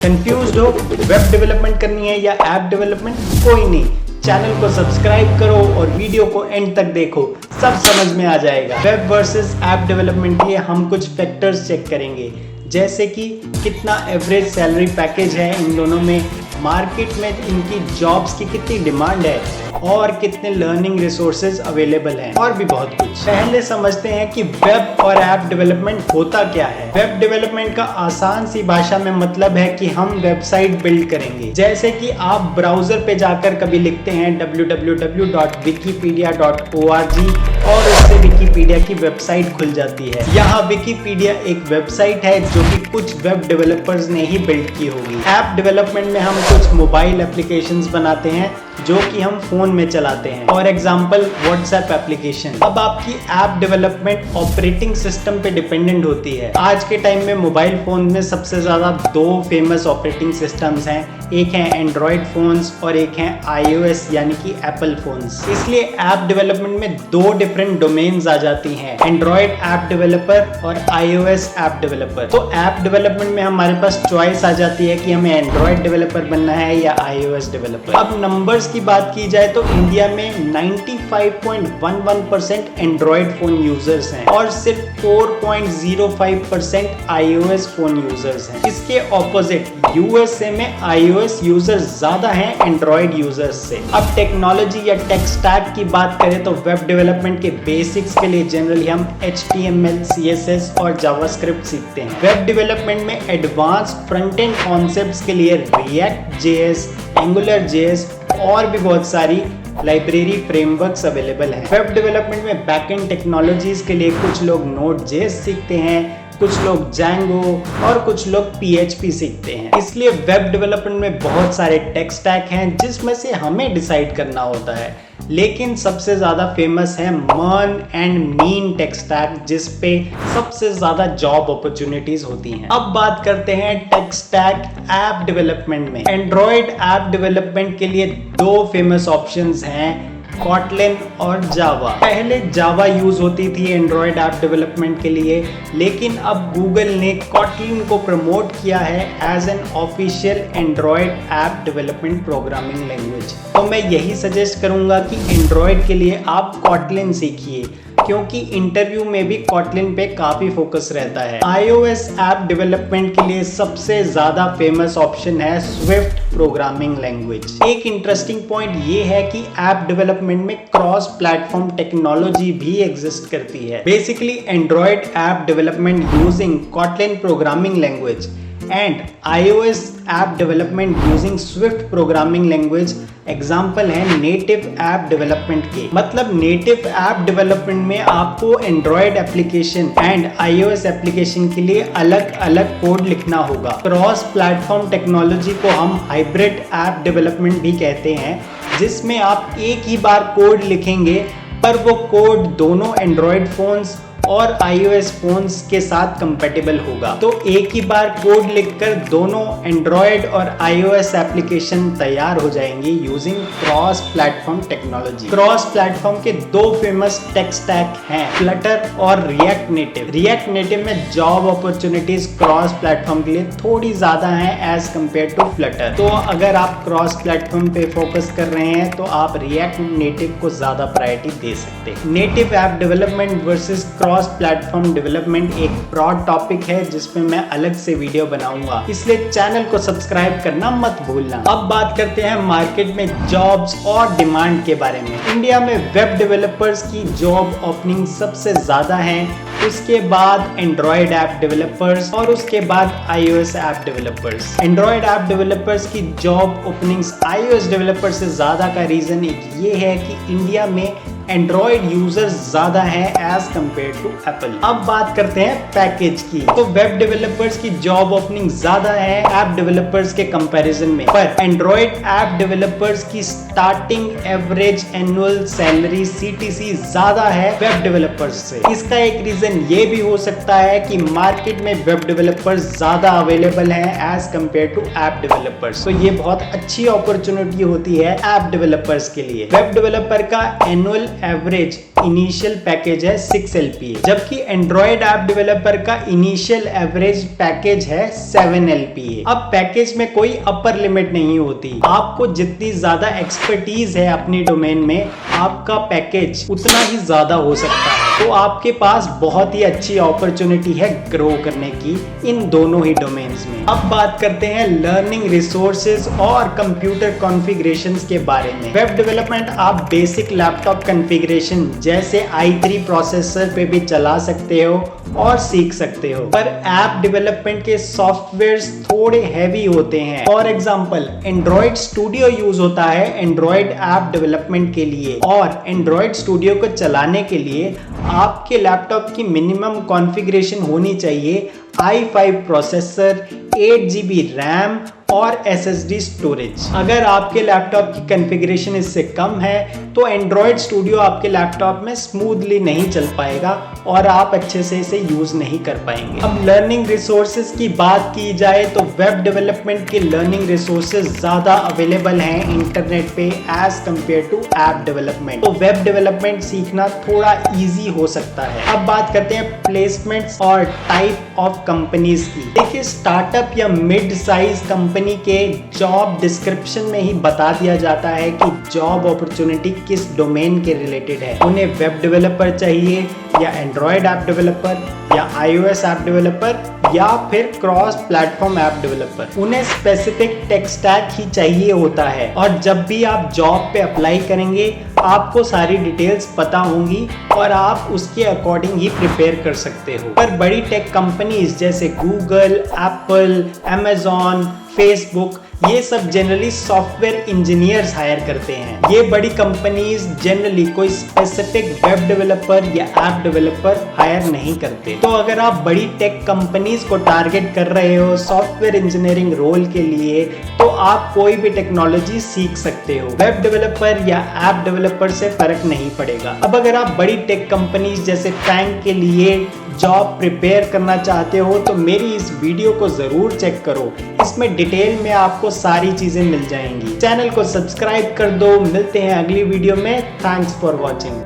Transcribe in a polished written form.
Confused हो web development करनी है या ऐप डेवलपमेंट? कोई नहीं, चैनल को सब्सक्राइब करो और वीडियो को एंड तक देखो, सब समझ में आ जाएगा। वेब वर्सेस ऐप डेवलपमेंट के लिए हम कुछ फैक्टर्स चेक करेंगे, जैसे कि कितना एवरेज सैलरी पैकेज है इन दोनों में, मार्केट में इनकी जॉब्स की कितनी डिमांड है और कितने लर्निंग रिसोर्सेज अवेलेबल हैं, और भी बहुत कुछ। पहले समझते हैं कि वेब और ऐप डेवलपमेंट होता क्या है। वेब डेवलपमेंट का आसान सी भाषा में मतलब है कि हम वेबसाइट बिल्ड करेंगे। जैसे कि आप ब्राउजर पे जाकर कभी लिखते हैं www.wikipedia.org और उससे विकिपीडिया की वेबसाइट खुल जाती है। यहाँ विकिपीडिया एक वेबसाइट है जो कि कुछ वेब डेवलपर्स ने ही बिल्ड की होगी। ऐप डेवलपमेंट में हम कुछ मोबाइल एप्लीकेशंस बनाते हैं जो कि हम फोन में चलाते हैं, फॉर एग्जांपल व्हाट्सएप एप्लीकेशन। अब आपकी ऐप डेवलपमेंट ऑपरेटिंग सिस्टम पे डिपेंडेंट होती है। आज के टाइम में मोबाइल फोन में सबसे ज्यादा दो फेमस ऑपरेटिंग सिस्टम्स हैं, एक है एंड्रॉयड फोन्स और एक है iOS यानी कि एप्पल फोन्स। इसलिए ऐप डेवलपमेंट में दो डिफरेंट डोमेन्स आ जाती हैं, एंड्रॉयड ऐप डेवलपर और iOS ऐप डेवलपर। तो ऐप डेवलपमेंट में हमारे पास चॉइस आ जाती है कि हमें एंड्रॉयड डेवलपर बनना है या iOS डेवलपर। अब नंबर्स की बात की जाए तो इंडिया में 95.11% एंड्रॉयड फोन यूजर्स हैं और सिर्फ 4.05% iOS फोन यूजर्स हैं। इसके ऑपोजिट यूएसए में iOS यूजर्स ज्यादा हैं एंड्रॉयड यूजर्स से। अब टेक्नोलॉजी या टेक स्टैक की बात करें तो वेब डेवलपमेंट के बेसिक्स के लिए जनरली हम HTML, CSS और जावास्क्रिप्ट सीखते हैं। वेब डेवलपमेंट में एडवांस फ्रंट एंड कॉन्सेप्ट्स के लिए React.js, AngularJS और भी बहुत सारी लाइब्रेरी फ्रेमवर्क्स अवेलेबल हैं। वेब डेवलपमेंट में बैकएंड टेक्नोलॉजीज के लिए कुछ लोग Node.js सीखते हैं, कुछ लोग Django और कुछ लोग PHP सीखते हैं। इसलिए वेब डेवलपमेंट में बहुत सारे टेक स्टैक हैं जिसमें से हमें डिसाइड करना होता है, लेकिन सबसे ज्यादा फेमस है मर्न एंड मीन टेक स्टैक, जिस पे सबसे ज्यादा जॉब अपॉर्चुनिटीज होती हैं। अब बात करते हैं टेक स्टैक ऐप डेवलपमेंट में। एंड्रॉयड ऐप डेवलपमेंट के लिए दो फेमस ऑप्शंस हैं, Kotlin और जावा। पहले जावा यूज होती थी एंड्रॉयड ऐप डेवलपमेंट के लिए, लेकिन अब गूगल ने Kotlin को प्रमोट किया है as an official Android app development programming language. तो मैं यही सजेस्ट करूंगा कि एंड्रॉयड के लिए आप Kotlin सीखिए, क्योंकि इंटरव्यू में भी Kotlin पे काफी फोकस रहता है। iOS ऐप डेवलपमेंट के लिए सबसे ज्यादा फेमस ऑप्शन है Swift प्रोग्रामिंग लैंग्वेज। एक इंटरेस्टिंग पॉइंट ये है कि ऐप डेवलपमेंट में क्रॉस प्लेटफॉर्म टेक्नोलॉजी भी एग्जिस्ट करती है। Basically Android app development using Kotlin programming language and iOS app development using Swift programming language example है नेटिव ऐप डेवलपमेंट के। मतलब नेटिव ऐप डेवलपमेंट में आपको Android application and iOS application के लिए अलग अलग कोड लिखना होगा। क्रॉस प्लेटफॉर्म टेक्नोलॉजी को हम हाइब्रिड ऐप डेवलपमेंट भी कहते हैं, जिसमें आप एक ही बार कोड लिखेंगे पर वो कोड दोनों एंड्रॉयड फोन्स और iOS फोन्स के साथ कंपैटिबल होगा। तो एक ही बार कोड लिखकर दोनों एंड्रॉयड और iOS एप्लीकेशन तैयार हो जाएंगे using cross platform technology. Cross platform के दो फेमस टेक स्टैक हैं, फ्लटर और रिएक्ट नेटिव। रिएक्ट नेटिव में जॉब अपॉर्चुनिटीज क्रॉस प्लेटफॉर्म के लिए थोड़ी ज्यादा हैं एज कम्पेयर टू फ्लटर। तो अगर आप क्रॉस प्लेटफॉर्म पे फोकस कर रहे हैं तो आप रिएक्ट नेटिव को ज्यादा प्रायोरिटी दे सकते हैं। Native app development versus cross platform development एक ब्रॉड टॉपिक है जिसमें मैं अलग से वीडियो बनाऊंगा, इसलिए चैनल को सब्सक्राइब करना मत भूलना। अब बात करते हैं मार्केट में जॉब्स और डिमांड के बारे में। इंडिया में वेब डेवलपर्स की जॉब ओपनिंग सबसे ज्यादा है, उसके बाद एंड्रॉयड ऐप डेवलपर्स और उसके बाद iOS app developers. Android app developers की जॉब ओपनिंग्स iOS डेवलपर से ज्यादा का रीजन एक ये है कि इंडिया में एंड्रॉयड यूजर्स ज्यादा हैं एज कंपेयर टू एप्पल। अब बात करते हैं पैकेज की। तो वेब डेवलपर्स की जॉब ओपनिंग ज्यादा है ऐप डेवलपर्स के कंपैरिजन में, पर एंड्रॉयड ऐप डेवलपर्स की starting average annual salary CTC ज्यादा है वेब डेवलपर्स से। इसका एक रीजन ये भी हो सकता है कि मार्केट में वेब डेवलपर्स ज्यादा अवेलेबल हैं as compare to app developers. तो ये बहुत अच्छी अपॉर्चुनिटी होती है ऐप डेवलपर्स के लिए। वेब डेवलपर का एनुअल एवरेज इनिशियल पैकेज है 6 LPA, जबकि एंड्रॉयड ऐप डेवलपर का इनिशियल एवरेज पैकेज है 7 LPA। अब पैकेज में कोई अपर लिमिट नहीं होती, आपको जितनी ज्यादा एक्सपर्टीज है अपनी डोमेन में, आपका पैकेज उतना ही ज्यादा हो सकता है। तो आपके पास बहुत ही अच्छी अपॉर्चुनिटी है ग्रो करने की इन दोनों ही डोमेन्स में। अब बात करते हैं लर्निंग रिसोर्सेज और कंप्यूटर कॉन्फ़िगरेशंस के बारे में। वेब डेवलपमेंट आप बेसिक लैपटॉप कॉन्फ़िगरेशन जैसे i3 प्रोसेसर पे भी चला सकते हो और सीख सकते हो, पर ऐप डेवलपमेंट के सॉफ्टवेयर्स थोड़े हैवी होते हैं। For example Android studio use होता है एंड्रॉयड ऐप डेवलपमेंट के लिए, और एंड्रॉयड स्टूडियो को चलाने के लिए आपके लैपटॉप की मिनिमम कॉन्फ़िगरेशन होनी चाहिए i5 प्रोसेसर, 8GB रैम और SSD स्टोरेज। अगर आपके लैपटॉप की कॉन्फ़िगरेशन इससे कम है तो एंड्रॉयड स्टूडियो आपके लैपटॉप में स्मूथली नहीं चल पाएगा और आप अच्छे से इसे यूज नहीं कर पाएंगे। अब लर्निंग रिसोर्सेज की बात की जाए तो वेब डेवलपमेंट के लर्निंग रिसोर्सेज ज्यादा अवेलेबल हैं इंटरनेट पे as compare to app development, तो वेब डेवलपमेंट सीखना थोड़ा इजी हो सकता है। अब बात करते हैं प्लेसमेंट्स और टाइप ऑफ कंपनीज की। देखिए स्टार्टअप या मिड साइज कंपनी के जॉब डिस्क्रिप्शन में ही बता दिया जाता है कि जॉब अपॉर्चुनिटी किस डोमेन के रिलेटेड है। उन्हें वेब डेवलपर चाहिए या एंड्रॉयड ऐप डेवलपर या iOS ऐप डेवलपर या फिर क्रॉस प्लेटफॉर्म ऐप डेवलपर। उन्हें स्पेसिफिक टेक स्टैक ही चाहिए होता है, और जब भी आप जॉब पे अप्लाई करेंगे आपको सारी डिटेल्स पता होंगी और आप उसके अकॉर्डिंग ही प्रिपेयर कर सकते हो। पर बड़ी टेक कंपनीज जैसे गूगल, एप्पल, अमेजॉन, फेसबुक, ये सब जनरली सॉफ्टवेयर इंजीनियर्स हायर करते हैं। ये बड़ी कंपनीज जनरली कोई स्पेसिफिक वेब डेवलपर या ऐप डेवलपर हायर नहीं करते। तो अगर आप बड़ी टेक कंपनीज को टारगेट कर रहे हो सॉफ्टवेयर इंजीनियरिंग रोल के लिए, तो आप कोई भी टेक्नोलॉजी सीख सकते हो। वेब डेवलपर या ऐप डेवलपर से फर्क नहीं पड़ेगा। अब अगर आप बड़ी टेक कंपनीज जैसे बैंक के लिए जॉब प्रिपेयर करना चाहते हो तो मेरी इस वीडियो को जरूर चेक करो, इसमें डिटेल में आपको सारी चीजें मिल जाएंगी। चैनल को सब्सक्राइब कर दो। मिलते हैं अगली वीडियो में। Thanks for watching.